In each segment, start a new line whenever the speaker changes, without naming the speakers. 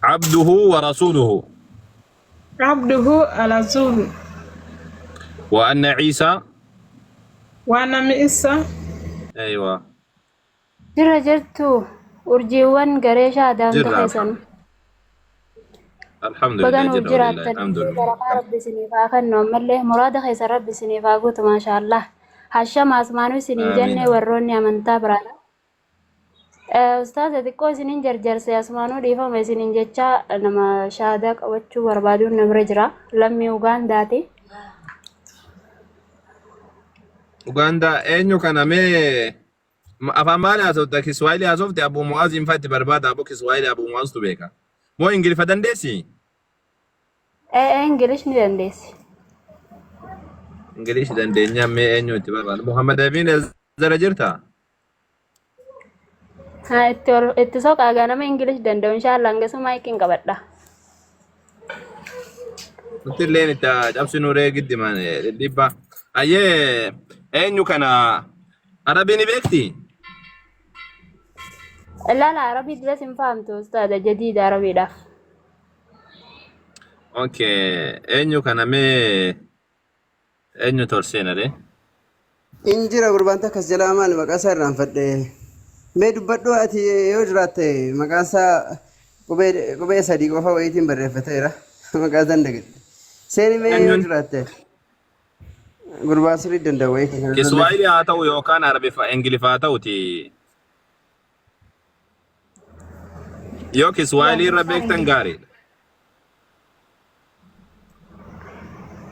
عبده ورسوله.
عبده ورسوله.
وأن عيسى.
وأنا مئسة.
أيوة.
جرى جرتو ورجيوان قريشة دام
جرى
تخيسن
الحمد لله
بدن
جرى
وجرى
ولله الحمد لله.
بركة ربي سنيفا خنو مليه مراد خيس ربي سنيفا قوت ما شاء الله هشام اسمانو سنين
آمين
جنة
آمين.
وروني امنتا برانا أستاذ تكو سنين جرجر سياسمانو ديفا ما سنين جتشا نما شادك وچو بربادو نمرجرا لم يوغان داتي
أوغندا أنيو كان أفهم مالي أصوت كسوائيلي أصوت أبو معاذ ينفع برباد أبو كسوائيلي أبو معاذ تبيكا مو إنجلي فدندسي
انجلش ندندس
إنجليش دندنيا مي أنيو تبرباد محمد أمين زرجرتا
ها اتسوق اغانا ما انجلش دندو ان شاء الله انغسو مايكين قبدا
قلت لين أنت جاب سنوري قد ما ديبا أيه أنيو كان عربي نبيكتي.
لا لا عربي دلس فهمتو استاذ جديد عربي ده
أوكي أنيو كان أنيو تورسينا ده
Injira gurbanta kas jalaamaan maqaa isaa irraan fadhe. Mee dubbadhu ati yoo jiraatte maqaan isaa qubee sadii qofa wayiitiin barreeffateera. Maqaa isaan dagatte. Seeni mee yoo
أنيو
jiraatte gurbaa sirii danda'a wayii kan kanarrallee.
كسوائيلي هاتو يوكان عربي إنجلي فاتو تي يو كسوائيلي ربيك تنغاري.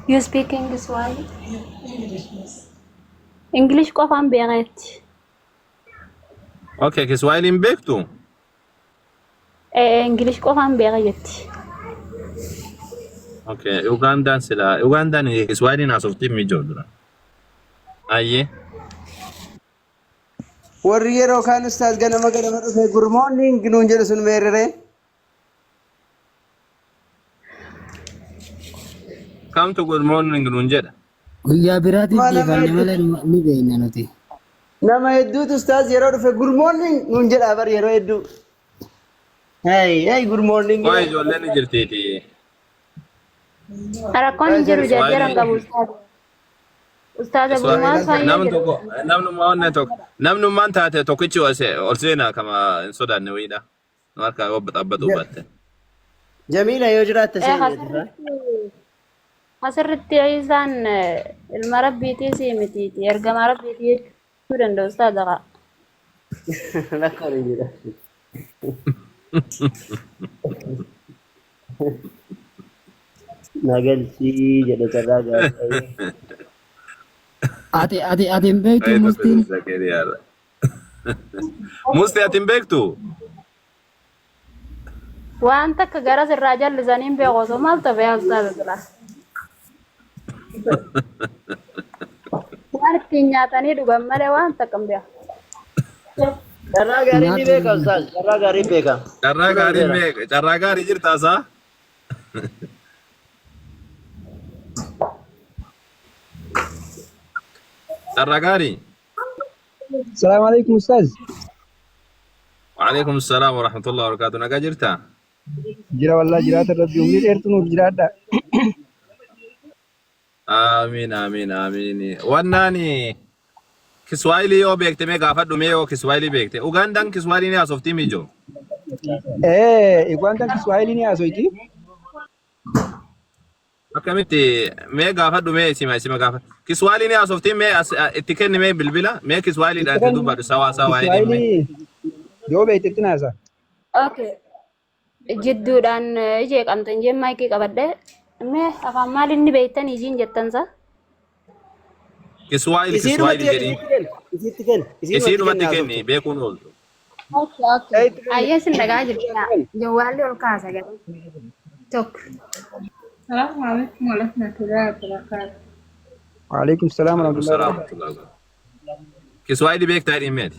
you speak English why English ko fam beget
أوكي كسوائيلي مبيكتو.
English ko fam beget
اوكي اوغندا سلا اوغندا ني كسوائيلي ناسوفتي ميجودرا ايه
Warri yeroo kaan ustaas ganama dhufe gurmoonni ginuun jedhu sun meerree.
come to good morning Nunjeda.
Guyyaa biraatiif
Nama
deefanne malee ni beekna nuti.
hedduutu ustaas yeroo dhufe gurmoonni nuun jedha bar yeroo hedduu. Hey gurmoonni
Why jolle ni jirtiti
rakon jiru jajaran
Kiswahili
qabu ustaz Abu
Kiswahili
Muaz fayya
namnu
jiru
toko namnu mawanne tok namnu man taate tokkichi olseena kama hin sodaanne wayidha nu harka abbaxabbatu batte
Jamiila yoo jiraatte seeni.
asirratti isaan ilma rabbiitii si mitiiti ergama rabbiitii jechuu danda'u ustaz aqa
Lakkoon jira. Nagalchi jedhe carraa gaafate.
Ati hin beektu mustiin
musti atin beektu
waan takka garas irraa jallisaniin beeku osoo maal ta'e ustaz Abdullah waan ittiin nyaatanii dhugan malee waan takka hin beeku
Carraa gaarii ni beeka ustaas. Carraa gaarii beeka.
carraa gaarii jirtaasaa carraa gaarii
السلام عليكم أستاذ.
وعليكم السلام ورحمة الله وبركاته نقا جرتا
جرا والله جرات الربي ومير إرتنو جرات دا.
آمين آمين آمين واناني كسوايلي يو بيكتي ميغا فدو ميو كسوايلي بيكتي اوغاندان كسوايلي ني اسوفتي ميجو
إيقوان تان كسوايلي ني أسويتي.
akkamitti mee gaafadhu mee isima gaafa kiswaaliin asoftii mee ittikenni mee bilbila mee kiswaaliidhaan itti dubbadhu sawaa
كسوايلي جو بيتي ناسا.
okay jidduudhaan ijee qabdan jee maayikii qabadhe mee afaan maaliin ni beektan ijiin jettansa
kiswaayili jedhi isiidhumatti kenni beekuun ooltu
ayyee sin dhagaa jirta jawwaalli ol kaasa gada tokko
السلام عليكم ورحمة الله وبركاته.
وعليكم السلام ورحمة الله
salaam
وبركاته.
kiswaayili beektaa dhimeeti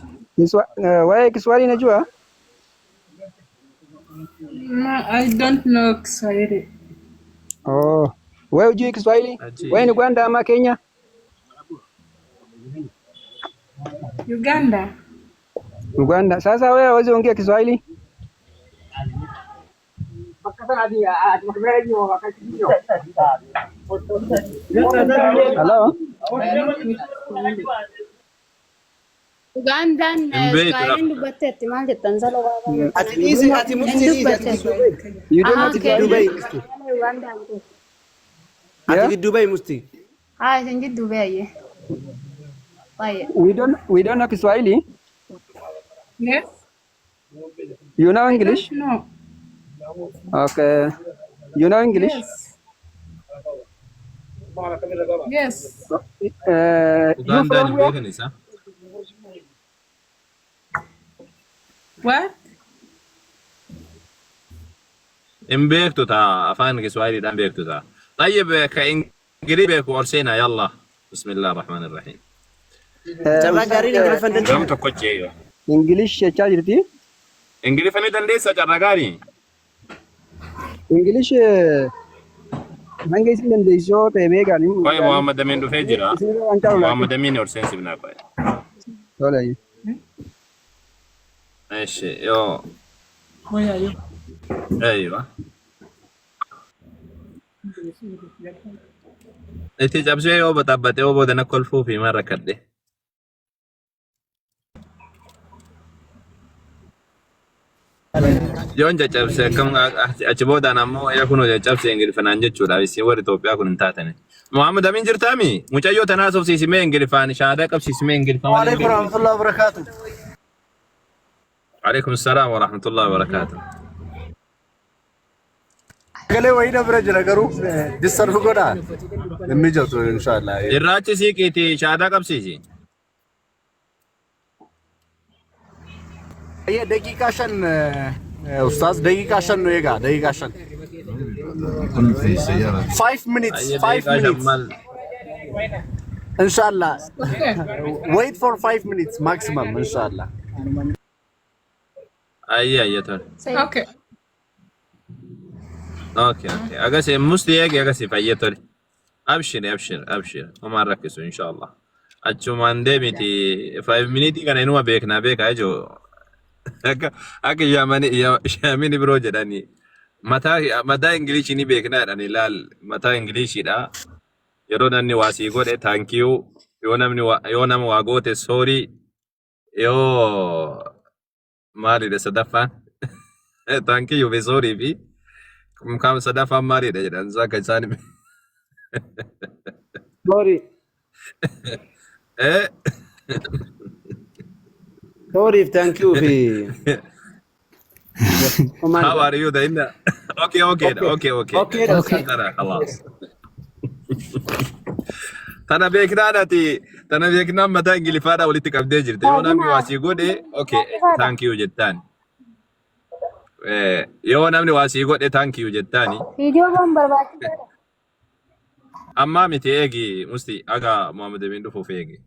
وين كسوايلي نجوا؟
No, I don't know Kiswahili.
أوه. وين وجوي كسوايلي؟ وين أوغندا ما كينيا؟
Uganda.
أوغندا. ساسا وين وزي ونجي كسوايلي؟ Hello?
Ugandaan
Embeek
Swahiliin dubbatteetti maal jettan sala waa
Ati dhiisi, ati mufti dhiisi, ati gidduu bahi.
You don't
Aha,
know
Gidduu bahi musti.
Ugandaan kun.
Ati gidduu bahi musti.
Haa isin jidduu baay'ee. Baay'ee.
we don't know Kiswahili.
Yes?
You know English?
No.
Okay. You know English?
Yes.
You
Ugandaan
from
hin
where?
beekan isa.
What?
Hin beektu taa afaan Kiswaahiliidhaan beektu taa. Tayyib ka Ingilii beeku ol seenaa yalla. Bismillah ar-Rahmaan ar-Rahiim.
Carraa gaarii na gara fandan
Gam tokko jeeyo.
English jechaa jirti.
Ingiliffanii dandeessa carraa gaarii?
English hanga isin dandeessu yoo ta'e beekani.
Qoy Muhammad Amin dhufee jira.
Isin waan ta'u
Muhammad Amin ol seensifnaa qoy.
Tole.
Eeshi yoo. Eeywa. Itti cabsee yoo baxabbatee yoo booda na kolfuu fi maal rakkadhe. Yoon caccabse akkam achi boodaan ammoo yaa kunoo caccabse Ingiliffanaan jechuudha. Isin warri Itoophiyaa kun hin taatani. Muhammad Amin jirtaami? Mucayyoo tanaa sobsiisimee Ingiliffaan shahaadaa qabsiisimee Ingiliffaan.
Waalaikum warahmatullahi wabarakatuh.
Alaikum salaam wa rahmatullahi wa barakatuh.
Galee wayina bira jira garuu disarfu godha inni jirtu inshallah.
Irraachi siiqiiti shahaadaa qabsiisi.
Ayya daqiiqaa shan ustaaz daqiiqaa shan nu eegaa daqiiqaa shan. 5 minutes 5 minutes inshallah. Wait for 5 minutes maximum inshallah.
Ayya tole.
Okay.
Okay. Agasi musti eegi agasi fayye tole. Abshir. Homaan rakkisu inshallah. Achumaan deemiti 5 minutes kana inuma beeknaa beekaa ijoo. Akka shaamini biroo jedhanii mataa Ingilishii ni beeknaa jedhanii ilaal mataa Ingilishiidha. Yeroo namni waa sii godhe taankiyuu yoo nama waa goote soorii yoo maalidha sadaffaan taankiyuu fi soorii fi kam sadaffaan maalidha jedhan akka isaan
Sorry.
eh
Sorry, thank you fi.
how are you Daina? Okay.
Okay.
Tana خلاص. Tana beeknaan mataa Ingiliffaadhaa walitti qabdee jirte. Yoo namni waa sii godhe okay thank you jettaan. Yoo namni waa sii godhe thank you jettaani.
Viidiyoo waan barbaachisaadha.
Amma miti eegi musti aga Muhammad Amin dhufuuf eegi.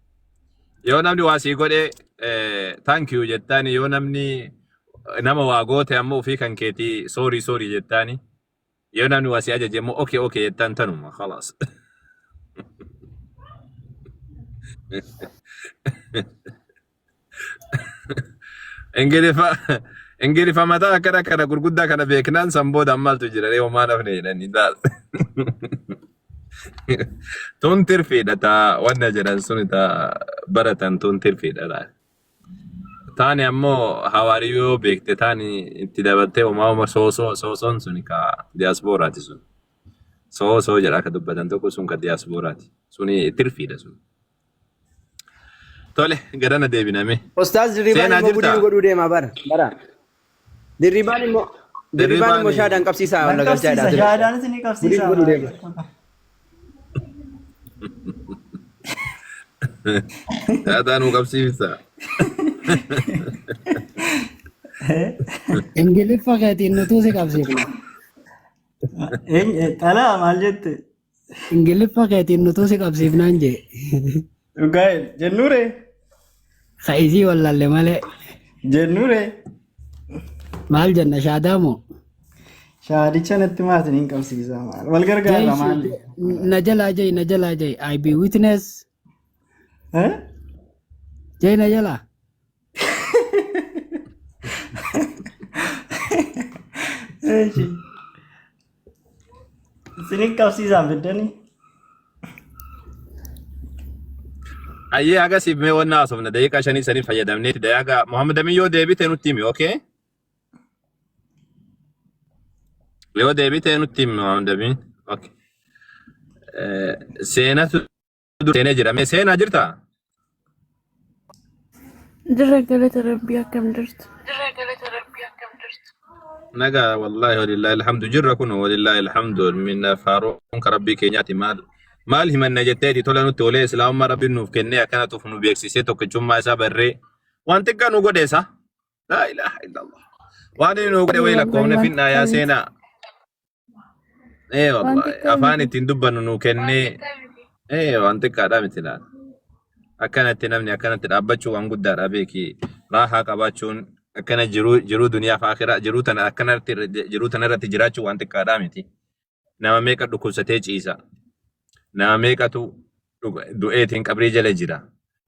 Yoo namni waa sii godhe thank you jettaani. Yoo namni nama waa goote ammoo ofii kan keetii sorry jettaani. Yoo namni waa sii ajaje ammoo okay jettaan tanuma خلاص. Ingiliffa mataa akkana gurguddaa kana beeknaan san booda maaltu jira yoo maal hafne jedhanii daal. Tun tirfiidha taa wanna jedhan suni taa baratan tun tirfiidha laal. Taani ammoo hawaariyyoo beekte taani itti dabaltee uumama soosoon suni ka diyaasporaati sun. Soosoo jedha akka dubbatan tokko sun ka diyaasporaati. Suni tirfiidha sun. Tole gadana deebiname.
Ustaaz dirribaan immoo budii godhuu deema bara. Dirribaan immoo shaadaan qabsiisaa walla galchaadha.
Shaadaanis ni qabsiisa.
Budii godhuu deema.
Shaadaanuu qabsiisa.
Ingiliffa keetiin nutuu si qabsiifna.
Xalaa maal jette?
Ingiliffa keetiin nutuu si qabsiifnaan jee.
Dhugaa'e jennuure.
Ka'isii wallalle malee.
Jennuure.
Maal jenna shaadaamoo?
Shaadicha natti maatiin hin qabsiisa maal? Wal gargaara maal?
Na jalaa jai. I be witness. Jai na jalaa.
Sini qabsiisaan fiddanii.
Ayyee agasiif mee wanna haasofna daqiiqaa 5 sanii fayyadamneeti dayaga Muhammad Amin yoo deebite nutti himi okay? Yoo deebite nutti himi Muhammad Amin okay. Seenatu seenee jira mee seenaa jirtaa?
Dirra galata rabbii akkam jirtu.
نجا والله ولله الحمد جركن ولله الحمد من فاروق ربي كينياتي مال هم النجتي تولى نتولى اسلام ما ربي نوف كنيا كانت تفنو بيكسيسي تو كجما سابري وانت كانوا غديسا لا اله الا الله واني نو غدي ويلكم نفينا يا سينا ايه والله افاني تندبن نو كني ايه وانت كادا مثلا اكنت نمني اكنت ابچو وان غدار ابيكي راحه قباچون akkana jiru duniyaa fi akhiraa jiru tana irratti jiraachuu waan xiqqaadhaa miti. Nama meeqa dhukkubsatee ciisa. Nama meeqatu du'eetiin qabrii jala jira.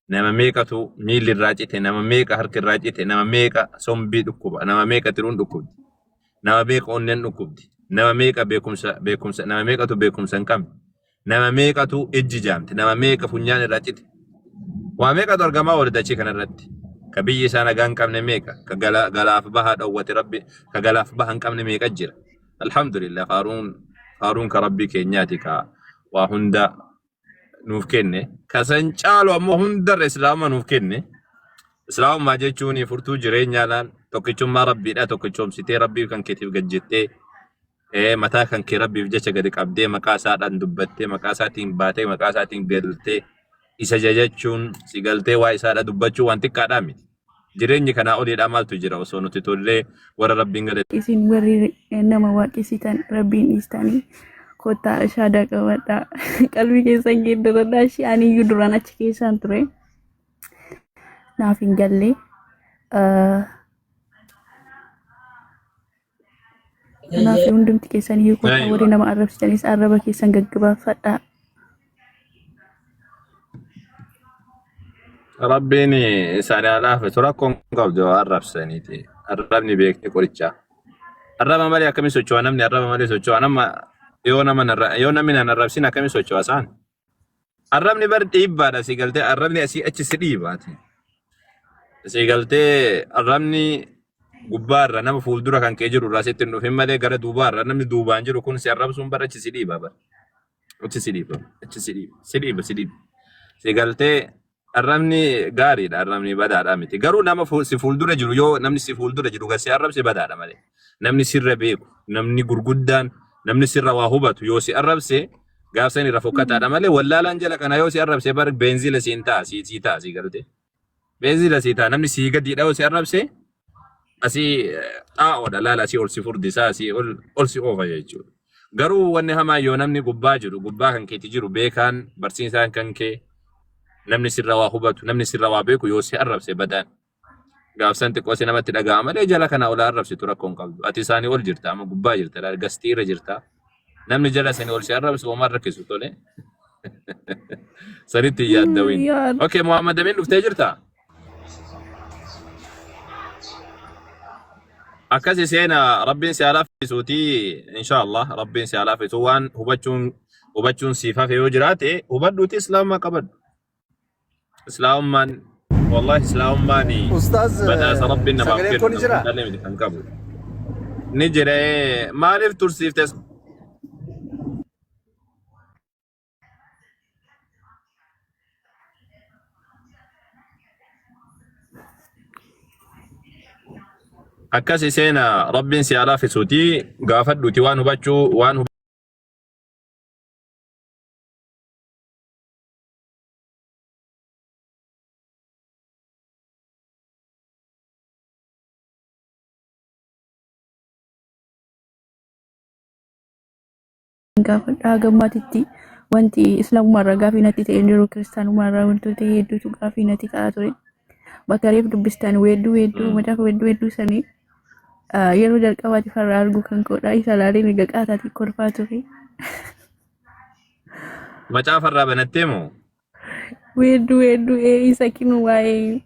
Nama meeqatu miilli irraa cite. Nama meeqa harki irraa cite. Nama meeqa sombii dhukkuba. Nama meeqa tiruun dhukkubdi. Nama meeqa onneen dhukkubdi. Nama meeqa beekumsa nama meeqatu beekumsa hin qabne. Nama meeqatu ijji jaamte. Nama meeqa funyaan irraa cite. Waa meeqatu argamaa wal dachee kanarratti. كبي سانا كان كم نميكا كجلاف بها دوت ربي كجلاف بها كم نميكا جرا الحمد لله قارون كربي كينياتك وهندا نوفكني كسنچالو مو هندا الاسلام نوفكني اسلام ما جيچوني فرتو جرينيا لان توكيچوم ما ربي لا توكيچوم سيتي ربي كان كتيب گجتي متا كان كي ربي فجچ گدك ابدي مقاسا دان دبتي مقاساتين باتي مقاساتين گلتي isa jajachuun si galtee waa isaadha dubbachuu waan xiqqaadhaa miti. Jireenyi kanaa oliidhaa maaltu jira osoo nuti tollee warra rabbiin galate.
Isin warri nama waaqessitan rabbiin dhiistanii kottaa shaadaa qabadhaa qalbii keessan geeddaradhaa ishee aniyyuu duraan achi keessaan ture. Naaf hin galle. Naaf hundumti keessaniyyuu kottaa warri nama arrabsitanis arraba keessan gaggabaafadhaa.
ربيني ساري على فتركم قبض الرب سنيتي الربني بيك كوريتشا الرب مالي كم يسوي أنا من الرب مالي سوي أنا ما يونا من أنا الرب سينا كم يسوي أسان الربني برد إيبا سيقلتي الربني أسي أتشسدي باتي سيقلتي الربني غبار أنا بفول كان كيجر وراسيت إنه في مالي قرا دوبار أنا من دوبان جرو كون سي الرب سومبر أتشسدي بابا أتشسدي سيقلتي الرمني غاري الرمني بدا رامتي غارو نما سي فولدره جرو يو نمني سي فولدره جرو غسي الرب سي بدا مالي نمني سر بيكو نمني غرغدان نمني سر واهبت يو سي الرب سي غاسني رفوكتا مالي ولا لانجلا كان يو سي الرب سي بر بنزين سينتا سيتا سي غرتي بنزين سيتا نمني سي غدي داو سي الرب سي اسي ودا لا سي اول سي فور ديسا اول سي اوفا يجو غارو وني هما يو نمني غبا جرو غبا كان كي تجرو بيكان برسين كان كي namni sirra waa hubatu namni sirra waa beeku yoo si arrabse badaan gaafsan xiqqoo si namatti dhaga'ama malee jala kana ol arrabsitu rakkoon qabdu ati isaanii ol jirta amma gubbaa jirta gastii irra jirta namni jala sanii ol si arrabsu homaan rakkisu tole sanitti yaaddawiin okay Muhammad Amin dhuftee jirta akkasi seena rabbiin si alaafisuutii insha Allah rabbiin si alaafisu waan hubachuun siifaaf yoo jiraate hubadhuuti islaamummaa qabadhu اسلام مان والله اسلام ماني
استاذ
بدا ربنا ما
سجلين كوني جرا
كان قبل نجري ما عرفت ترسيف تس akasi sena rabbin si ala fi suti gafat duti wanu bachu wanu
gaafadhaa gammaatitti wanti islaamumarraa gaafii natti ta'e jiru kiristaanumarraa wantoota hedduutu gaafii natti ka'aa ture. Bakka reef dubbistaan weedduu macaafa weedduu sanii yeroo jalqabaatiif har'a argu kan koodhaa isa laalee miga qaataati kolfaa ture.
macaafa irraa banattee moo?
Weedduu isa kinu waa'ee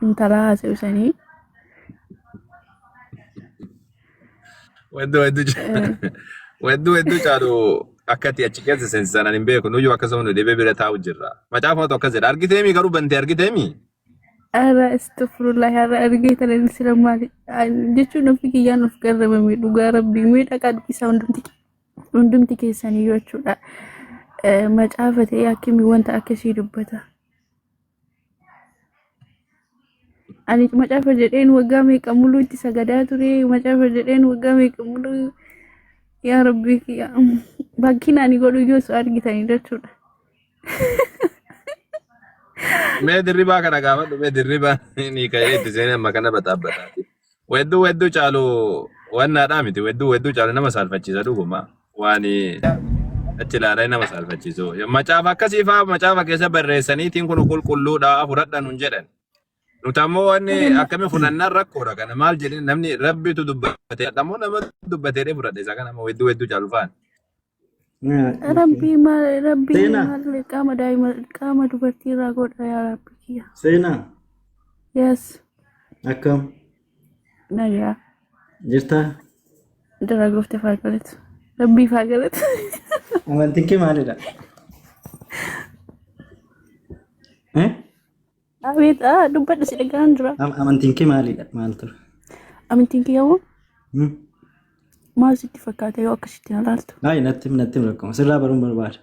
intalaa haasa'u sanii.
Weedduu Wedduu caalu akkati achi keessa seensisan hin beeku nuyyuu akkasuma nu deebee bira taa'u jirra. Macaafatu akkas jedha argiteemi garuu bantee argiteemi.
Ara astagfirullah har'a argeetan sila maali jechuun ofii kiyyaan of garramame dhugaa rabbii miidhagaa dubbisaa hundumti keessanii jechuudha. Macaafa ta'ee akkami wanta akkasii dubbata. Ani macaafa jedheen waggaa meeqa muluu itti sagadaa ture macaafa jedheen waggaa meeqa muluu yaa rabbii kiyya bakki naani godhu yoo su argitanii jechuudha.
Mee dirribaa kana gaafadhu mee dirribaa ni ka'ee itti seenee amma kana baxaabbataati. Wedduu caalu wannaadhaa miti wedduu caalu nama saalfachiisa dhuguma waan achi ilaalaa nama saalfachiisu. Macaafa akkasii fa'aa macaafa keessa barreessaniitiin kun qulqulluudha fudhadhan hin jedhan. Nuti ammoo wanni akkami fudhannaan rakkoodha kana maal jedhin namni rabbitu dubbatee ammoo nama dubbatee fudhadhe isa kana wedduu caalu fa'aan.
Rabbii maal qaama daa'ima qaama dubartii irraa godha yaa rabbi kiyya.
Seenaa.
Yes.
Akkam.
Nagaa.
Jirtaa.
Dara goofte faagalatu. Rabbii faagalatu.
Amantiin kee maalidha?
Abeet dubbadha si dhagaan jira.
Amantiin kee maalidha? Maal ture?
Amantiin kee yoo maal sitti fakkaata yoo akkasitti na laaltu?
Natti rakkoo sirraa baruun barbaada.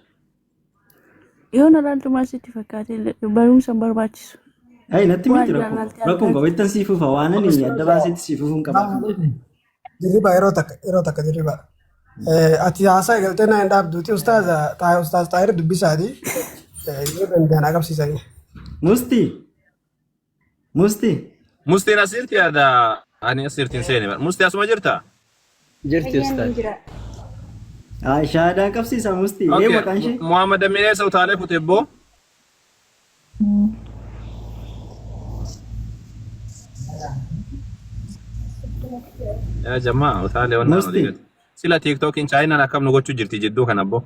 Yoo na laaltu maal sitti fakkaate barumsa barbaachisu.
Natti miti rakkoon qaba ittan siif ufa waan ani adda baasetti siif ufuun qaba.
Dirriba yeroo takka dirriba. Ati haasaa galtee na hin dhaabduuti ustaaz Taahir dubbisaati. Yoo danda'an agarsiisanii.
Mustiin asirti yaada ani asirtiin seene mustii asuma jirta?
Jirti ustaaz.
Shaadaan qabsiisa mustii. Maqaan ishee?
Muhammad Aminee Sawtaalee Kutebboo. Ya jamaa utaalee wannan odeeffatu. Sila TikTokin Chaayinaan akkam nu gochuu jirti jidduu kana abbo.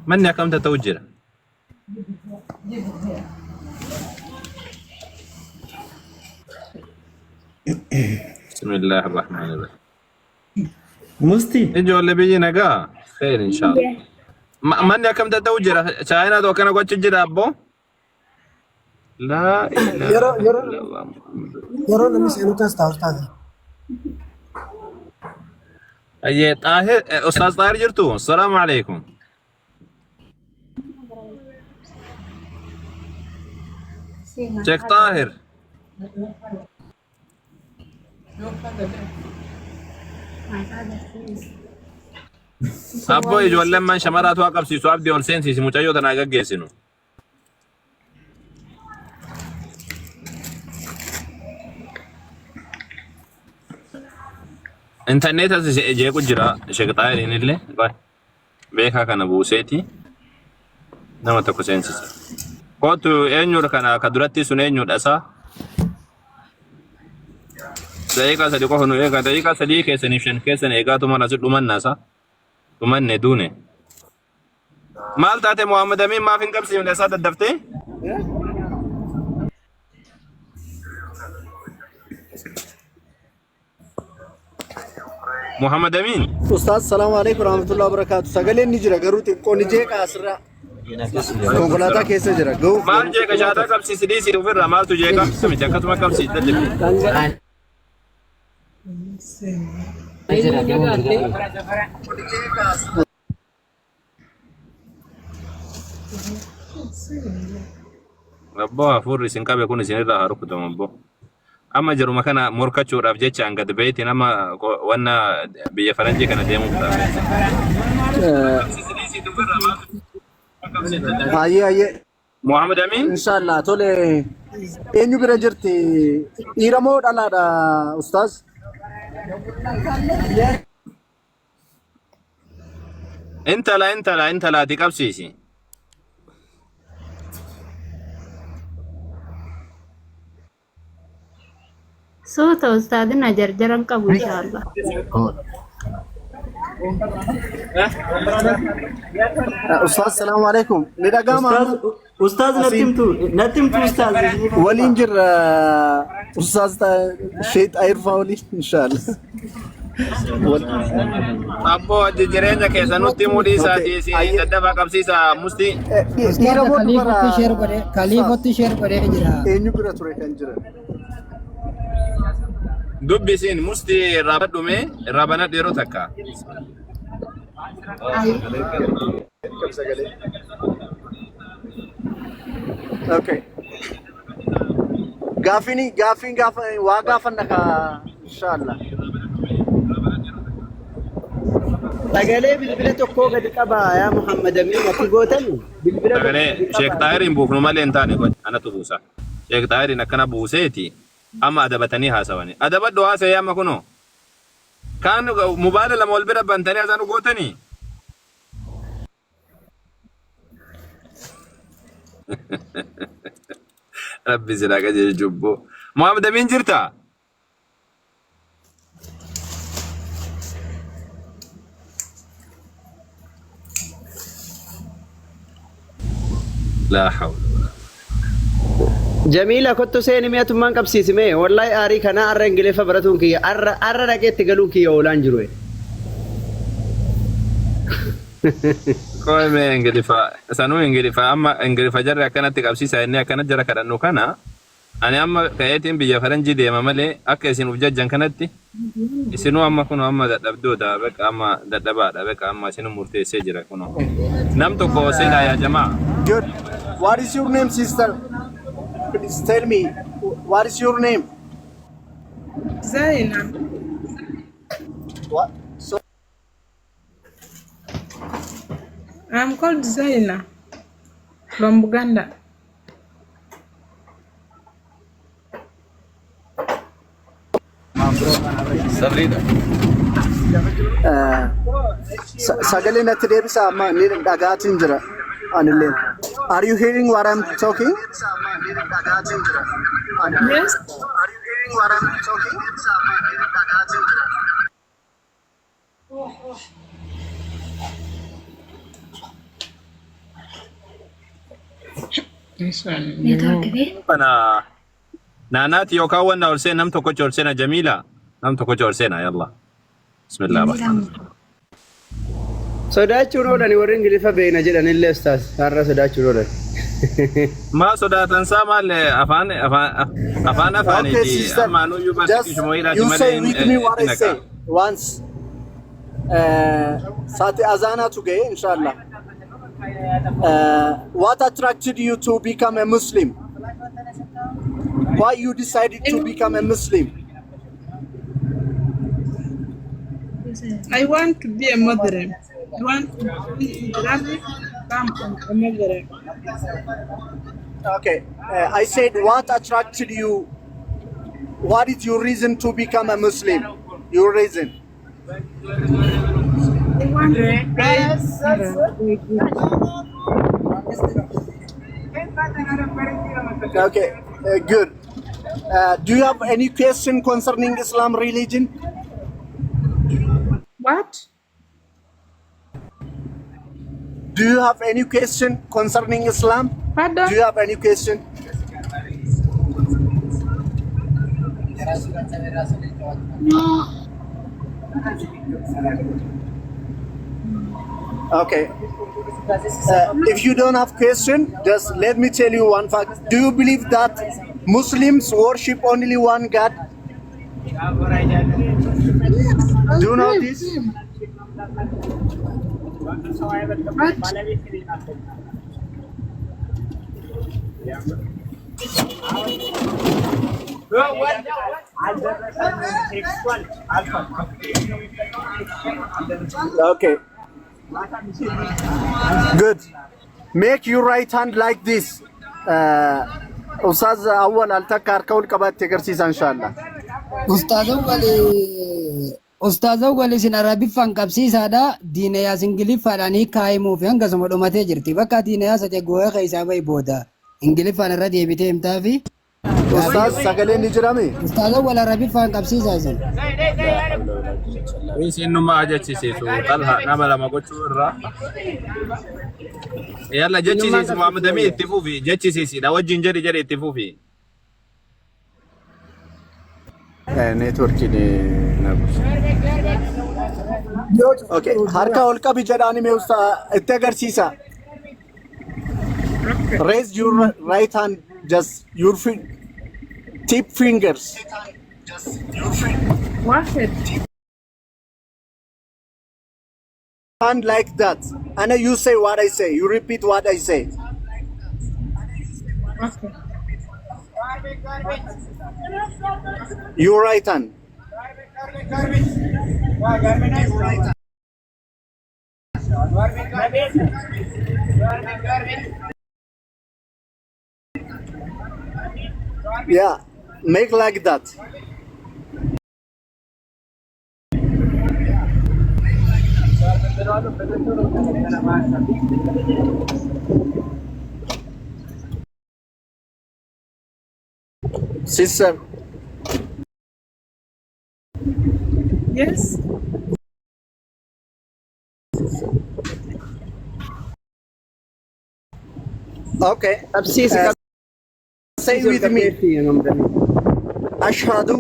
Manni akkam ta'u jira. Bismillahir Rahmanir Rahim.
Musti.
Ijoollee biyyi nagaa. Khair inshallah. Manni akkam ta'u jira. Chaayinaa tokko kana gochuu jira abbo. La ilaha illallah.
Yeroo namni seenu keessa taa'u ustaaz.
أيه طاهر أستاذ طاهر جرتو السلام عليكم. شيخ طاهر. أبو يجوا لما شمرات واقف سيسو عبدي أولسين سيسي مجايو تناقا جيسينو. انترنت جاي كجرا شيخ طاهر إنيلله باي بيكا كان بوسيتي نما تكو سينسيس كوتو إنيور كان كدراتي سنة إنيور أسا دقيقة سديقو هنو إيقا دقيقة سديقة سنفشن كيسن إيقا تما نسل لمن ناسا لمن ندونه مال تاتي محمد أمين ما فين قبسي من أساد الدفتي محمد أمين
أستاذ السلام عليكم ورحمة الله وبركاته سجلين نجرا قروتي كون جيك أسرع كونغولاتا كيسة جرا جو
مال جيك شادا كبسي سديسي وفر مال تو جيك سمي جاكت ما كبسي تدري ربوا فور سنكابي كون سنيرا هاروكو تمامبو أما جرو مكانا موركاتشو رافجيتش عن قد بيتي نما وانا بيا فرنجي كان ديمو
هاي
محمد أمين
إن شاء الله تولي إنيو برجرتي إيرامود على أستاذ
انت لا تكبسيسي
صوت أستاذنا جرجرا قبو إن شاء الله.
أستاذ السلام عليكم
أستاذ نتمتو أستاذ
ولينجر أستاذ شيء أيرفع ولي إن شاء الله
Abbo jireenya keessa nutti mudii isaati si daddafaa qabsiisa mustii.
Dhiira moo dubara?
Kaliifatti sheer godhee jira.
Eenyu bira ture kan jiran?
Dubbisiin mustii irraa badhume irraa banadhu yeroo takka.
Okay. Gaafin waa gaafanna ka inshallah.
Sagalee bilbila tokkoo gadi qaba yaa Muhammad Amin ati gootan bilbila
Sagalee Sheek Taayiriin buufnu malee hin taane anatu buusa. Sheek Taayiriin akkana buuseeti amma adabatanii haasawani. Adabadhu haasa'ee amma kunoo. Kaan mubaala lama wal bira bantanii haasa'anu gootanii. Rabbi silaa qajeelchu jubboo. Muhammad Amin jirtaa? لا حول ولا
Jamiila kottu seeni mi'a tummaan qabsiisime wallahi aarii kana arra ingilifa baratuun kiyya arra dhaqeetti galuun kiyya oolaan jiru.
Koome ingilifa sanuu ingilifa amma ingilifa jarri akkanatti qabsiisa inni akkana jara kadhannu kana ani amma ka'eetiin biyya faranjii deema malee akka isin uf jajjan kanatti isinuu amma kun amma dadhabdoodha beqa amma dadhabaadha beqa amma isinuu murteessee jira kun nam tokko seenaa yaa jamaa.
Good. What is your name, sister? Please tell me. What is your name?
Zaina.
What? So
I'm called Zaina from Buganda.
sagalee natti deebisa amma ni dhagaatiin jira anilleen. Are you hearing what I'm talking?
Yes.
Are you hearing what I'm talking?
This one.
Kana naanaati yookaan wanna ol seen nam tokkochi ol seena Jamiila nam tokkochi ol seena yalla. Bismillah.
Sodaachuun oolani warri ingilifa beekna jedhanillee ustaas har'a sodaachuun oolan.
Ma sodaatan saa maal afaan afaaniiti amma nuyyuu
Just you say with me what I say once. Saati azana to gay inshallah. What attracted you to become a Muslim? Why you decided to become a Muslim?
I want to be a Muslim. I want to be Islamic, come a Muslim.
Okay, I said what attracted you? What is your reason to become a Muslim? Your reason?
I want to pray.
Okay, good. Do you have any question concerning Islam religion?
What?
Do you have any question concerning Islam?
Pardon?
Do you have any question? Okay. If you don't have question, just let me tell you one fact. Do you believe that Muslims worship only one God? Do you know this? Okay. Good. Make your right hand like this. Ustaz awwal al-takka harka ol qabatte agarsiisa inshallah.
Ustaazoo wali sin arabiffaan qabsiisaadha diina yaas ingiliffaadhaanii kaa'imuuf hangasuma dhumatee jirti bakka diina yaas ate goo'ee keessaa bahi booda ingiliffaan irra deebitee himtaafi.
Ustaz sagaleen ni jirame.
Ustaazoo wal arabiffaan qabsiisaa isin.
Isin numa ajachisiisu talha nama lama gochuu irraa. Yalla jechisiisi Muhammad Amin itti fufi jechisiisidha wajjin jedhi itti fufi.
network ni nabus. Okay, harka ol qabi jedhani me usta itti agarsiisa. Raise your right hand, just your tip fingers.
What's it?
Hand like that. And you say what I say. You repeat what I say.
Okay.
Your right hand. Yeah, make like that. Sister,
Yes.
okay.
Qabsiisi
Say with me.
qabsiisi.
Ashhadu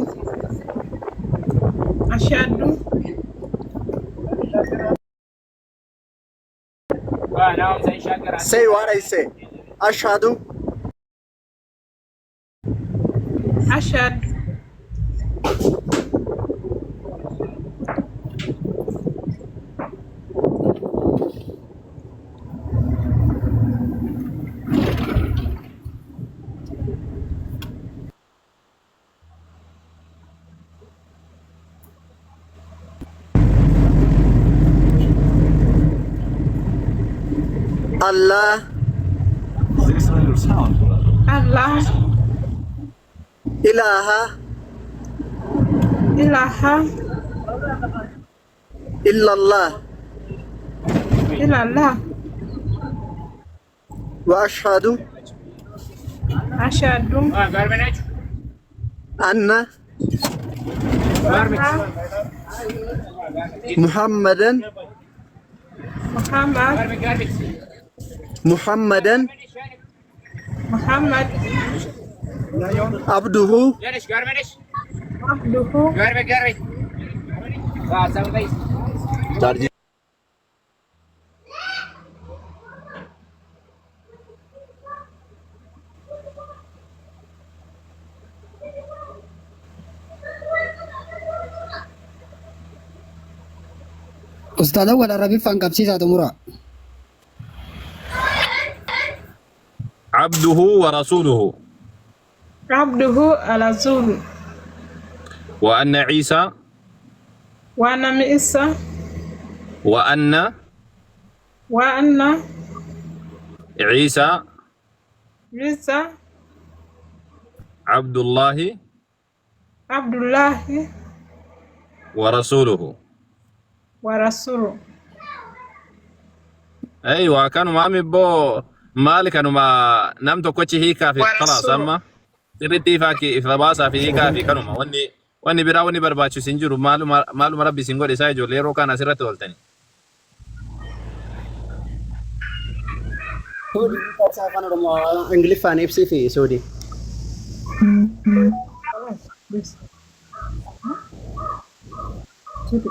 Ashadu.
say what I say. Ashhadu
Ashad.
Allah
Allah.
ilaha
Ilaha.
illallah
Ilallah.
wa ashhadu
Ashadu.
anna Muhammadan
Muhammad. Muhammad.
abduhu
Abduhu.
Ustaz awwal Arabii fan qabsiisaa xumura.
عبده ورسوله
Abduhu al-Azul.
وأن عيسى
Wa Nabi Isa.
وأن
Wa anna
عيسى
Isa.
عبد الله
Abdullahi.
ورسوله.
Wa Rasulu.
أيوة كانوا مامي بو مالك كانوا ما نمتو كوتشي هي كافي خلاص أما تريتي فاكي إفراباسا في هي كافي كانوا ما واني برا واني برباتشو سنجرو مالو مربي سنجو ديسايجو ليرو كان أسيرت والتاني.
Ingiliffaan ibsii fi Suudii.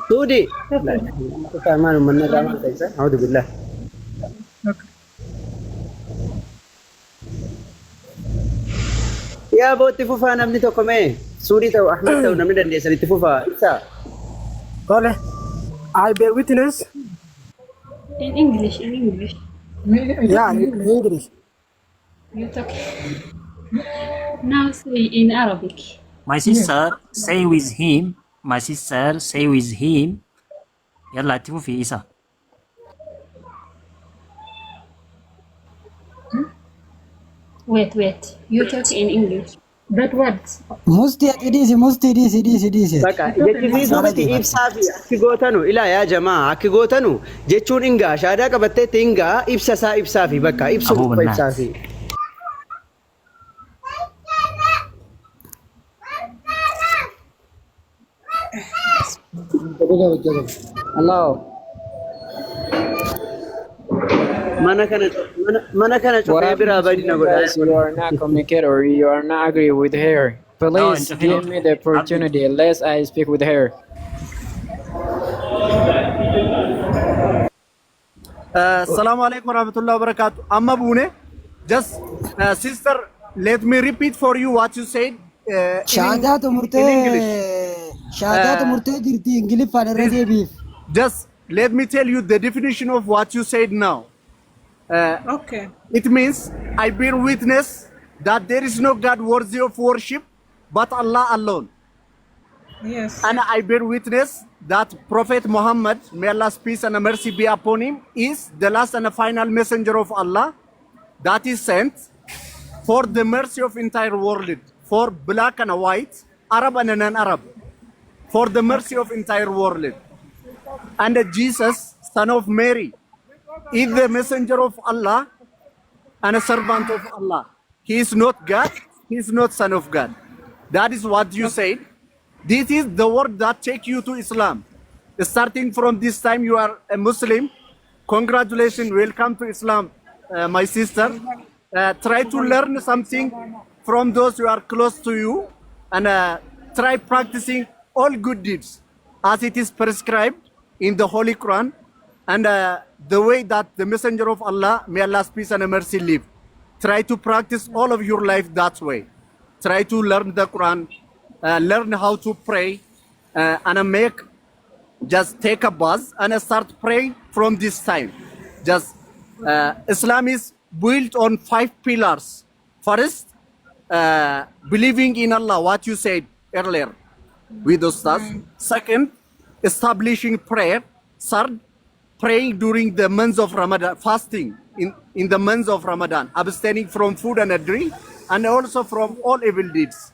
Suudii. Kaamaan uummanni qaamaan ta'isa. A'uudhu billah. Yaa bootti fufaa namni tokko mee Suudii ta'u Ahmed ta'u namni dandeessan itti fufaa ibsaa.
Tole. I bear witness.
In English, in English.
Yeah, in English.
You talk. Now say in Arabic.
My sister say with him. My sister say with him. يلا اكتبوا في إيسا.
Wait. You talk in English. That words.
Musti diisi.
Bakka jechisiisuu miti ibsaa fi akki gootanu ilaa yaa jamaa akki gootanu jechuun ingaa shaadaa qabatteetti ingaa ibsaa fi bakka ibsu
Abuu
ibsaa fi.
Allah.
Mana kana cufee biraa badina godhaa.
You are not communicate or you are not agree with her. Please give me the opportunity. Let's I speak with her.
Assalamu alaikum warahmatullahi wabarakatuh. Amma Bune, just sister, let me repeat for you what you said
Shaadaa
in English.
murtee jirti Ingiliffaan irra deebiif.
Just let me tell you the definition of what you said now.
Okay.
It means I bear witness that there is no God worthy of worship but Allah alone.
Yes.
And I bear witness that Prophet Muhammad, may Allah's peace and mercy be upon him, is the last and the final messenger of Allah that is sent for the mercy of entire world, for black and white, Arab and non-Arab, for the mercy of entire world. And Jesus, son of Mary, is the messenger of Allah and a servant of Allah. He is not God, he is not son of God. That is what you said. This is the word that take you to Islam. Starting from this time, you are a Muslim. Congratulations, welcome to Islam, my sister. Try to learn something from those who are close to you, and try practicing all good deeds as it is prescribed in the Holy Quran, and the way that the Messenger of Allah, may Allah's peace and mercy, live. Try to practice all of your life that way. Try to learn the Quran, learn how to pray, and just take a buzz and start praying from this time. Just Islam is built on 5 pillars. First, believing in Allah, what you said earlier with Ustaz. Second, establishing prayer. Third, praying during the months of Ramadan, fasting in the months of Ramadan, abstaining from food and drink, and also from all evil deeds.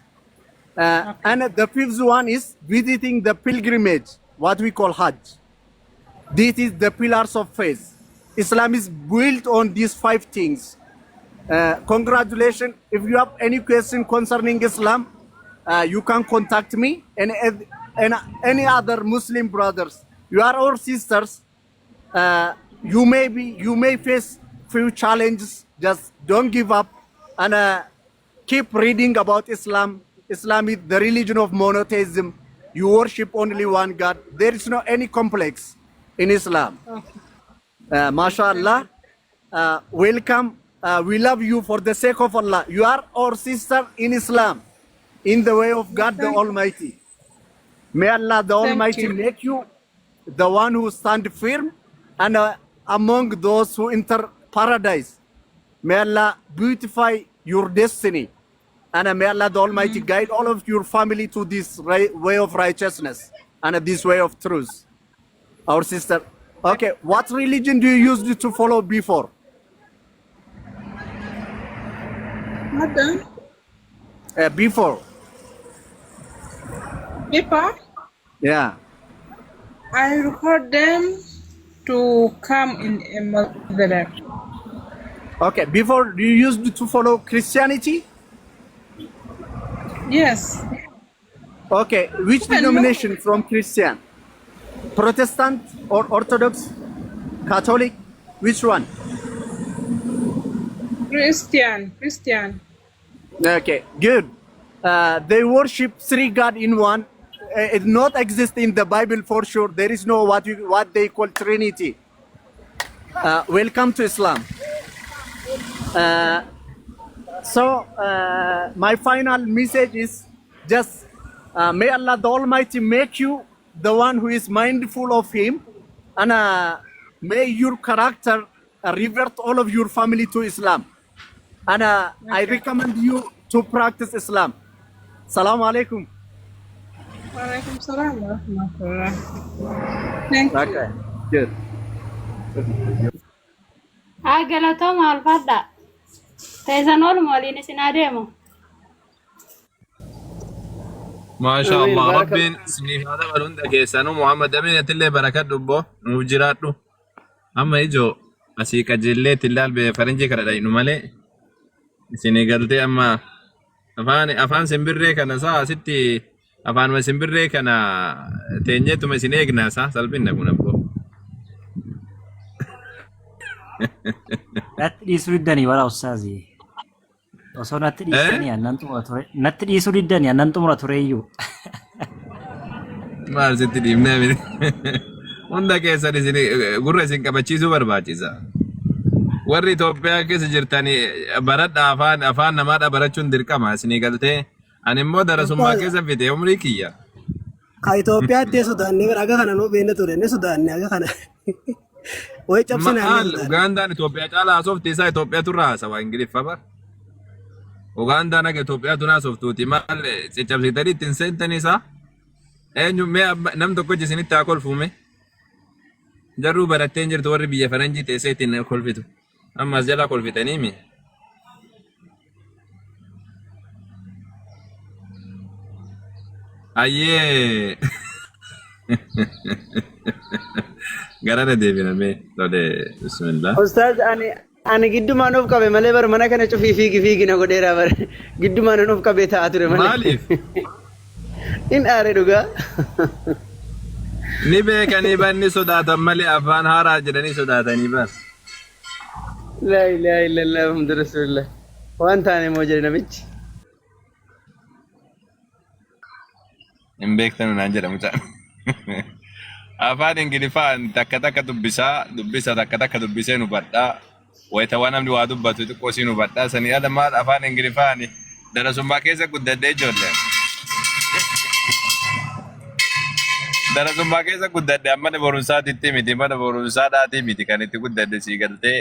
And the 5th one is visiting the pilgrimage, what we call Hajj. This is the pillars of faith. Islam is built on these 5 things. Congratulations. If you have any question concerning Islam, you can contact me and any other Muslim brothers. You are our sisters. You may face few challenges. Just don't give up and keep reading about Islam. Islam is the religion of monotheism. You worship only one God. There is no any complex in Islam. MashaAllah. Welcome. We love you for the sake of Allah. You are our sister in Islam, in the way of God the Almighty. May Allah the Almighty make you the one who stand firm and among those who enter paradise. May Allah beautify your destiny. And may Allah the Almighty guide all of your family to this way of righteousness and this way of truth. Our sister. Okay, what religion do you used to follow before?
Madam,
Before?
Pepper,
Yeah.
I record them to come in a Muslim.
Okay, before you used to follow Christianity?
Yes.
Okay, which denomination from Christian? Protestant or Orthodox? Catholic? Which one?
Christian.
Okay, good. They worship 3 God in one. It not exist in the Bible for sure. There is no what they call Trinity. Welcome to Islam. So my final message is just may Allah the Almighty make you the one who is mindful of Him, and may your character revert all of your family to Islam. And I recommend you to practice Islam. Assalamu alaikum.
Walaikum salam wa rahmatullah. Thank you.
Okay, good.
Galatooma alfadha. Teessan ooluma waliin isin adeemu.
ما شاء الله ربين سنيف هذا ولون دكيسانو محمد أمين تلي بركة دبو نوجراتو أما يجو أسيك جلة تلال بفرنجي كردا إنه ماله سنيغالتي أما أفان سنبرة كنا سا ستي أفان ما سنبرة كنا تنجي توما سنيغنا سا سالبين نكون أبو
That is with Dani wala ustazi. Osoo natti dhiisanii aannan xumura ture. Natti dhiisuu diddanii aannan xumura tureeyyuu.
Maal sitti dhiibnee miti. Hunda keessan isin gurra isin qabachiisuu barbaachisa. Warri Itoophiyaa keessa jirtanii baradha afaan namaadha barachuun dirqama isinii galtee ani immoo darasummaa keessa fite umrii kiyya.
Ka Itoophiyaatti sodaannee aga kana nuu beekne ture inni sodaannee aga kana. Way cabsinaa.
Maal Ugandaan Itoophiyaa caalaa haasofti isaa Itoophiyaa turraa haasawaa Ingiliffa bar. Ugandaan aga Itoophiyaa tun haasoftuuti maal ciccabsitanii ittiin seentanii isaa. Eenyu nam tokko jisinitti haa kolfuume. Jarruu baratteen jirtu warri biyya faranjii teessee ittiin kolfitu. Ammas jala kolfitanii mi. Ayyee. Garana deebiname tole bismillah.
Ustaz ani giddumaan of qabe malee bar mana kana cufii fiigi na godheera bar giddumaan of qabe ta'a ture malee.
Maaliif?
In aare dhugaa.
Ni beekanii banni sodaatan malee afaan haaraa jedhanii sodaatanii bas.
La ilaha illallah Muhammad Rasulullah. Waan taane moo jedhe namichi.
Hin beektan naan jedhamu ta'a. Afaan Ingiliffaan takka dubbisa takka dubbisee nu badhaa. Wayita waan namni waa dubbatu xiqqoo siin nu badhaa. Sanii ala maal afaan Ingiliffaan darasummaa keessa guddadhee ijoollee. Darasummaa keessa guddadhe mana barumsaatitti miti mana barumsaadhaati miti kan itti guddadhe sii galtee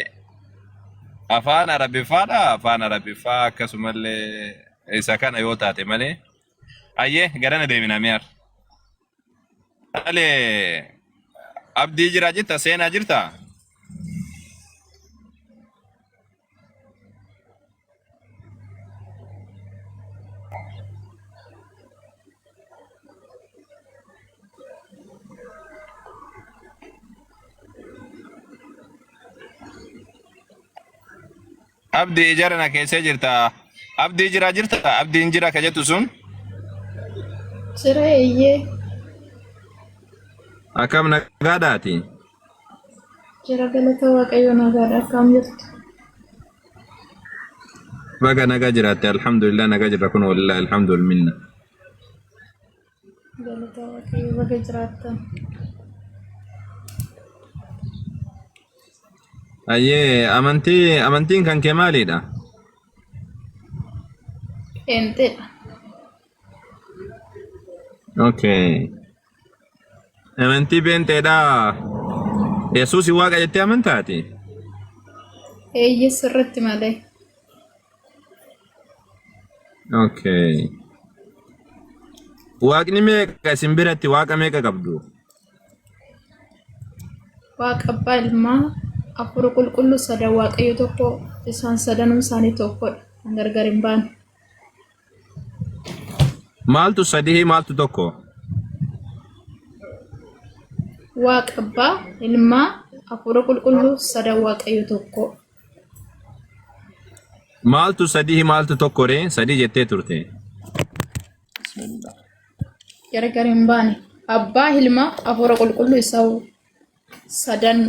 afaan arabiffaa akkasumallee isa kana yoo taate malee ayyee garana deemina mi'aar. Alee abdii jira jirta seenaa jirta. Abdii jarana keessa jirta. Abdii jirta. Abdiin jira ka jettu sun.
Jira eeyyee.
Akkam nagaadhaati.
Jira galata waaqayyo nagaadha akkam jirtu.
Baga nagaa jiraatte alhamdulillah nagaa jirra kun wallahi alhamdulillah.
Galata waaqayyo baga jiraattan.
Ayyee amantiin kan kee maalidha?
Enteedha.
Okay. Amantii beenteedha. Yesuus waaqa jettee amantaati?
Eeyyee sirriitti malee.
Okay. Waaqni meeqa isin biratti waaqa meeqa qabdu?
Waaqa abbaa ilmaa afur qulqullu sadan waaqayyo tokko isaan sadanuu isaanii tokkodha kan gargar hin baane.
Maaltu sadii maaltu tokko?
Waaqa abbaa ilmaa afur qulqullu sadan waaqayyo tokko.
Maaltu sadii maaltu tokko ree sadii jettee turte.
Gargar hin baane abbaa ilmaa afur qulqullu isaa sadan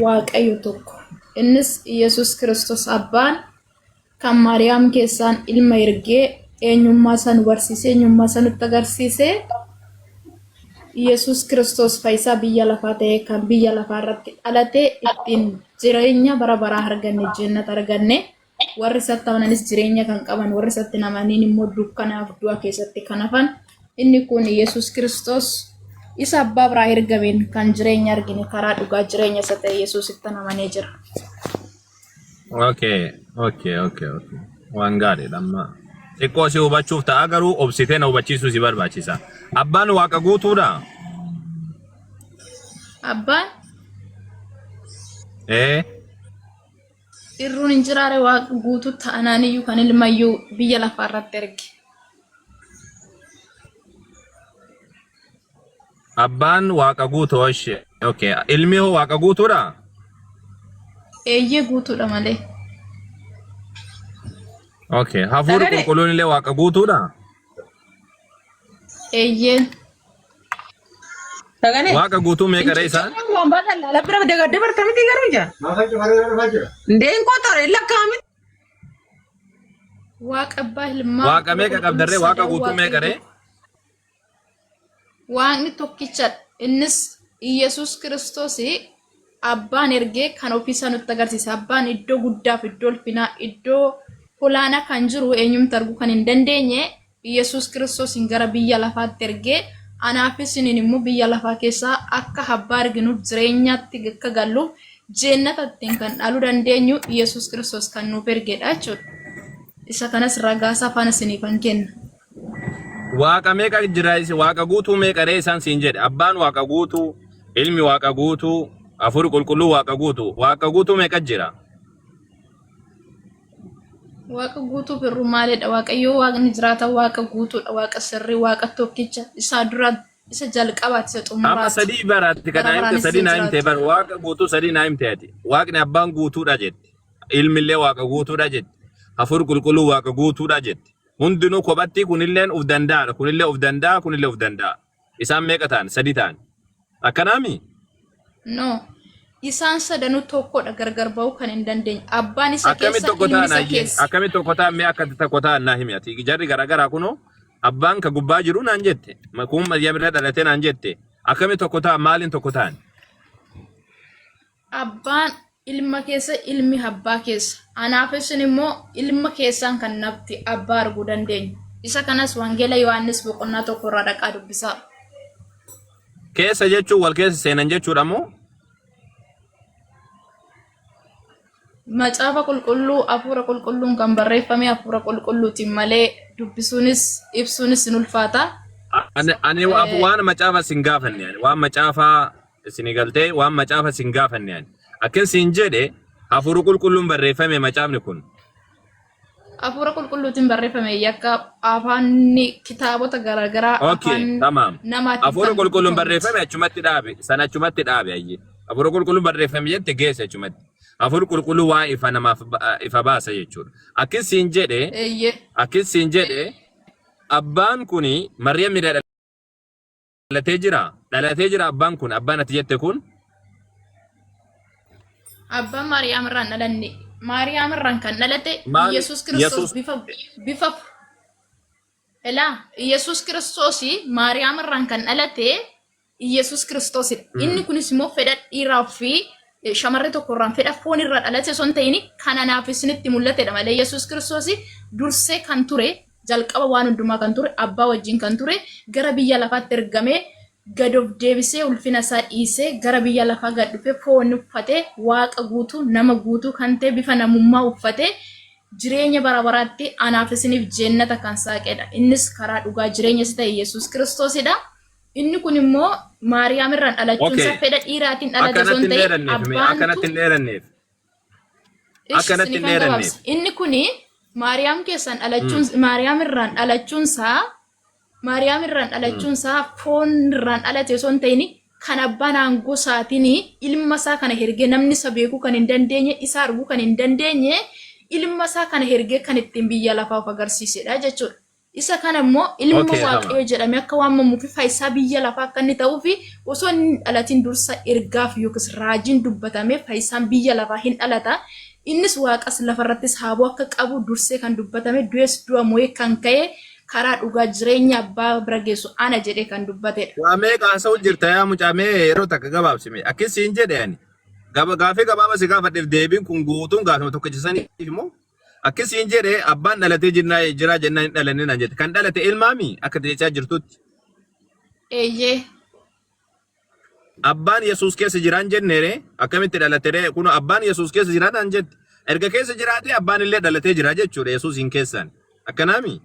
waaqayyo tokko. Innis Yesus Kristos abbaan kan Maariyaam keessaan ilma ergee eenyummaa san barsiisee eenyummaa sanutti agarsiisee Yesus Kristos fayyisaa biyya lafaa ta'e kan biyya lafaa irratti dhalatee ittiin jireenya bara baraa arganne jannata arganne warri isatti amananis jireenya kan qaban warri isatti namaniin immoo dukkanaaf du'a keessatti kan hafan inni kun Yesus Kristos isa abbaa biraa ergameen kan jireenya argine karaa dhugaa jireenya isa ta'e Yesuusitti namanee jira.
Okay. Waan gaariidha amma. Xiqqoo si hubachuuf ta'a garuu obsitee na hubachiisuu si barbaachisa. Abbaan waaqa guutuudha?
Abbaan? Irruun hin jiraare waaqa guutuu ta'anaan iyyuu kan ilmayyuu biyya lafaa irratti erge.
Abbaan waaqa guutuu ishee. Okay. Ilmi hoo waaqa guutuudha?
Eeyyee guutuudha malee.
Okay. Hafuurri qulqulluun illee waaqa guutuudha?
Eeyyee.
Waaqa guutuu meeqa dha isaan?
Waaqa abbaa ilmaa
Waaqa meeqa qabdarree waaqa guutuu meeqaree?
Waaqni tokkichadha. Innis Iyesuus Kiristoos abbaan ergee kan ofiisaa nutti agarsiisa. Abbaan iddoo guddaaf iddoo ulfinaa iddoo olaanaa kan jiru eenyumti arguu kan hin dandeenye Iyesuus Kiristoos gara biyya lafaatti ergee anaafis isiniin immoo biyya lafaa keessaa akka abbaa arginuuf jireenyaatti akka galluuf jennata ittiin kan dhaaluu dandeenyu Iyesuus Kiristoos kan nuuf ergedha jechuudha. Isa kanas ragaa afaan isiniifan kenna.
Waaqa meeqa jira waaqa guutuu meeqaree isaan siin jedhe abbaan waaqa guutuu ilmi waaqa guutuu afur qulqulluu waaqa guutuu meeqa jira?
Waaqa guutuu birru maalidha? Waaqayyoo waaqni jiraata waaqa guutuudha. Waaqa sirrii waaqa tokkicha isa dura isa jalqabaati isa xumuraati.
Amma sadii baraatti kana himte sadii naa himte bar waaqa guutuu sadii naa himte ati. Waaqni abbaan guutuudha jetti. Ilmillee waaqa guutuudha jetti. Afur qulqulluu waaqa guutuudha jetti. Hundinuu kophatti kunilleen uf danda'a kunillee uf danda'a kunillee uf danda'a. Isaan meeqa ta'an sadii ta'an. Akkanaami?
No. Isaan sadanuu tokkodha gargar ba'uu kan hin dandeenye. Abbaan isa keessa
ilmi isa keessa. Akkamitti tokko ta'an mee akkatti tokko ta'an naa himi ati. Jarri garaagaraa kunoo abbaan ka gubbaa jiru naan jette. Kun Maryamirra dhalatee naan jette. Akkamitti tokko ta'an maaliin tokko ta'an?
Abbaan ilma keessa ilmi abbaa keessa. Anaaf isin immoo ilma keessaan kan nafti abbaa arguu dandeenya. Isa kanas wangeela Yohaannis boqonnaa tokko irraa dhaqaa dubbisaa.
Keessa jechuun wal keessa seenan jechuudha moo?
Macaafa qulqulluu hafuura qulqulluun kan barreeffame hafuura qulqulluutiin malee dubbisuunis ibsuunis hin ulfaata.
Ani waan macaafa sin gaafanne waan macaafa isin galtee waan macaafa sin gaafanne akkin sin jedhe hafuura qulqulluun barreeffame macaafni kun.
Hafuura qulqulluutiin barreeffame yakka afaan kitaabota garaagaraa
afaan
namaatti.
Hafuura qulqulluun barreeffame achumatti dhaabe sana achumatti dhaabe ayye. Hafuura qulqulluun barreeffame jette geesse achumatti. Hafuura qulqulluu waa ifa namaaf ifa baasa jechuudha. Akkin siin jedhe abbaan kuni Maryam dhalatee jira abbaan kun abbaan ati jette kun.
Abbaan Maariyaam irraan dhalanne Maariyaam irraan kan dhalate Iyesuus Kiristoos bifa Iyesuus Kiristoos Maariyaam irraan kan dhalate Iyesuus Kiristoos. Inni kunis immoo fedha dhiiraa fi shamarree tokko irraan fedha foon irraa dhalate son ta'ini kan anaaf isinitti mul'atedha malee Iyesuus Kiristoos dursee kan ture jalqaba waan hundumaa kan ture abbaa wajjin kan ture gara biyya lafaatti ergamee gad of deebisee ulfina isaa dhiisee gara biyya lafaa gad dhufee foon uffatee waaqa guutuu nama guutuu kan ta'e bifa namummaa uffatee jireenya bara baraatti anaaf isiniif jennata kan saaqedha. Innis karaa dhugaa jireenya isa ta'e Iyesuus Kiristoosidha. Inni kun immoo Maariyaam irraan dhalachuun isaa fedha dhiiraatiin dhalate son ta'e
akkanatti dheeranneef.
Inni kun Maariyaam keessaan dhalachuun Maariyaam irraan dhalachuun isaa foon irraan dhalate son ta'ini kan abbaan aangoo isaatiin ilma isaa kana hergee namni isa beekuu kan hin dandeenye isa arguu kan hin dandeenye ilma isaa kana hergee kan ittiin biyya lafaaf agarsiisedha jechuudha. Isa kana immoo ilma waaqayyoo jedhame akka waamamuuf faayisaa biyya lafaa akka inni ta'uu fi osoo hin dhalatiin dursa ergaaf yookiis raajiin dubbatame faayisaan biyya lafaa hin dhalata. Innis waaqas lafarrattis haaboo akka qabu dursee kan dubbatame du'es du'a mo'ee kan ka'e karaa dhugaa jireenya abbaa bira geessu ana jedhee kan dubbatedha.
Waa meeqa haasa'u jirta yaa mucaamee yeroo takka gabaabsime akkasiin jedhe ani gaafii gabaaba si gaafadheef deebiin kun guutuun gaafima tokko jisaniif immoo akkasiin jedhe abbaan dhalatee jira jennaan hin dhalanne naan jette kan dhalate ilmaami akka jechaa jirtutti.
Eeyyee.
Abbaan Yesuus keessa jiraan jenneere akkamitti dhalatee kun abbaan Yesuus keessa jiraan jette erga keessa jiraate abbaan illee dhalatee jira jechuudha Yesuusin keessaan akkanaami.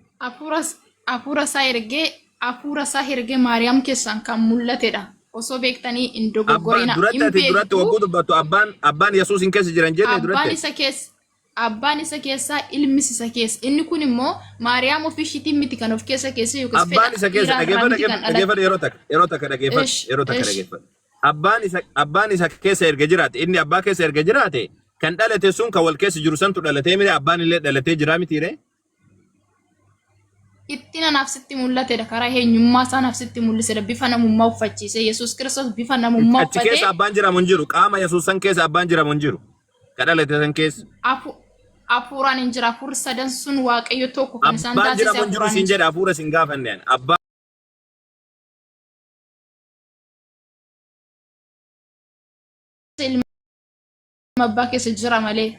Hafuura isaa ergee Maariyaam keessaan kan mul'atedha. Osoo beektanii hin dogoggorina
hin beektu. Duratti wagguu dubbattu abbaan Yesuusin keessa jiran jenne duratti.
Abbaan isa keessaa ilmis isa keessa. Inni kun immoo Maariyaam ofii ishiitiin miti kan of keessa keessa yookiis
fedha. Abbaan isa keessa dhageeffadha yeroo takka dhageeffadha. Abbaan isa keessa erga jiraate inni abbaa keessa erga jiraate kan dhalate sun kan wal keessa jiru santu dhalatee miti abbaan illee dhalatee jira mitiire.
Ittiin anaaf sitti mul'atedha karaa eenyummaa isaa anaaf sitti mul'isedha bifa namummaa uffachiise Yesuus Kiristoos bifa namummaa uffatee.
Achi keessa abbaan jiramu hin jiru qaama Yesuus san keessa abbaan jiramu hin jiru kan dhalate san keessa.
Afuuraan hin jira. Afuurri sadan sun waaqayyo tokko kan isaan
Abbaan jira
taasise
mun jiru
afuuraan
siin
hin jira.
jedha hafuura siin gaafanneen. Abbaan
Ilma abbaa keessa jira malee.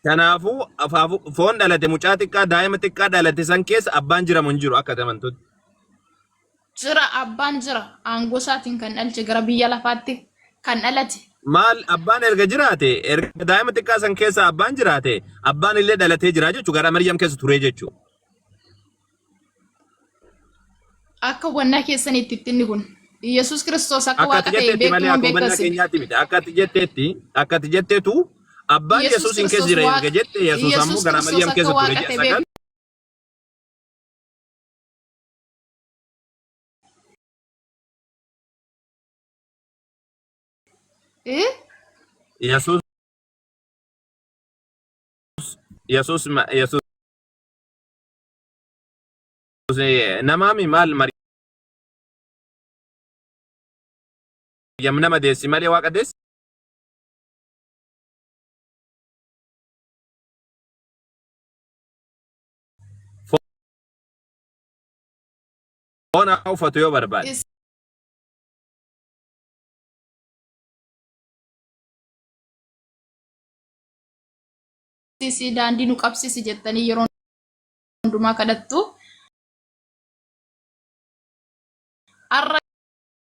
kanaafuu foon dhalate mucaa xiqqaa daa'ima xiqqaa dhalate san keessa abbaan jira mun jiru akka amantutti.
Jira abbaan jira. Aangoo isaatiin kan dhalche gara biyya lafaatti kan dhalate.
Maal abbaan erga jiraate erga daa'ima xiqqaa san keessa abbaan jiraate abbaan illee dhalatee jira jechuudha gara Maryam keessa turee jechuudha.
Akka hubannaa keessanitti ittiin kun Yesuus Kiristoos akka
Akka
waaqa
ati
ta'e
jetteetti malee
beekamu
akka hubannaa
beekasi.
keenyaatti miti akka ati jetteetu abbaan Yesuus hin keessa jira erga jette Yesuus ammoo gara Maryam keessa ture jedha. Yesuus Yesuus Yesuus namaami maal Maryam nama deessi malee waaqa deessi. Foon haa uffatu yoo barbaade.
Daandii nu qabsiisi jettanii yeroo hundumaa kadhattu. Har'a